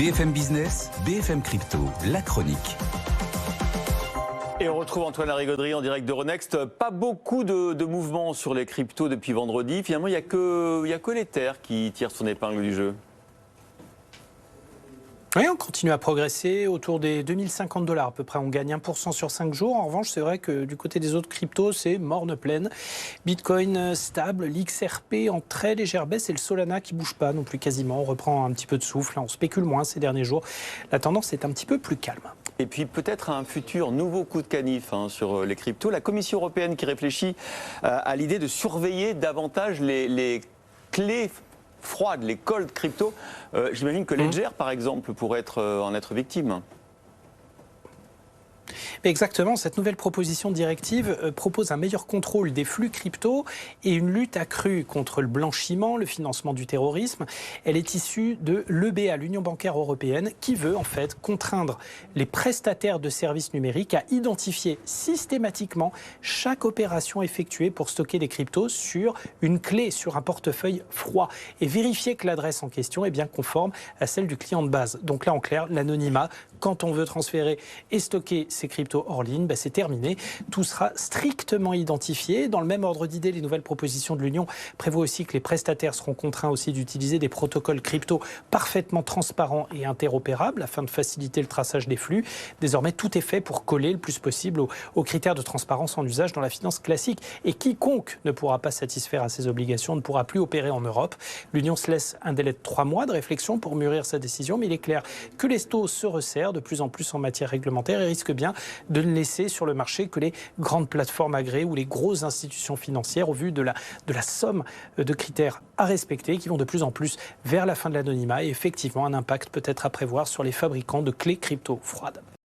BFM Business, BFM Crypto, la chronique. Et on retrouve Antoine Larigauderie en direct d'Euronext. Pas beaucoup de mouvements sur les cryptos depuis vendredi. Finalement, il n'y a que l'Ether qui tire son épingle du jeu. Oui, on continue à progresser autour des 2050 $ à peu près. On gagne 1% sur 5 jours. En revanche, c'est vrai que du côté des autres cryptos, c'est morne pleine. Bitcoin stable, l'XRP en très légère baisse et le Solana qui bouge pas non plus quasiment. On reprend un petit peu de souffle. On spécule moins ces derniers jours. La tendance est un petit peu plus calme. Et puis peut-être un futur nouveau coup de canif sur les cryptos. La Commission européenne qui réfléchit à l'idée de surveiller davantage les clés froides, les cold crypto. J'imagine que Ledger, par exemple, pourrait en être victime. Exactement, cette nouvelle proposition de directive propose un meilleur contrôle des flux crypto et une lutte accrue contre le blanchiment, le financement du terrorisme. Elle est issue de l'EBA, l'Union bancaire européenne, qui veut en fait contraindre les prestataires de services numériques à identifier systématiquement chaque opération effectuée pour stocker des cryptos sur une clé, sur un portefeuille froid et vérifier que l'adresse en question est bien conforme à celle du client de base. Donc là, en clair, l'anonymat, quand on veut transférer et stocker ces cryptos hors ligne, c'est terminé. Tout sera strictement identifié. Dans le même ordre d'idée, les nouvelles propositions de l'Union prévoient aussi que les prestataires seront contraints aussi d'utiliser des protocoles crypto parfaitement transparents et interopérables afin de faciliter le traçage des flux. Désormais, tout est fait pour coller le plus possible aux critères de transparence en usage dans la finance classique. Et quiconque ne pourra pas satisfaire à ces obligations ne pourra plus opérer en Europe. L'Union se laisse un délai de 3 mois de réflexion pour mûrir sa décision, mais il est clair que les taux se resserrent de plus en plus en matière réglementaire et risque bien de ne laisser sur le marché que les grandes plateformes agréées ou les grosses institutions financières au vu de la somme de critères à respecter qui vont de plus en plus vers la fin de l'anonymat et effectivement un impact peut-être à prévoir sur les fabricants de clés crypto froides.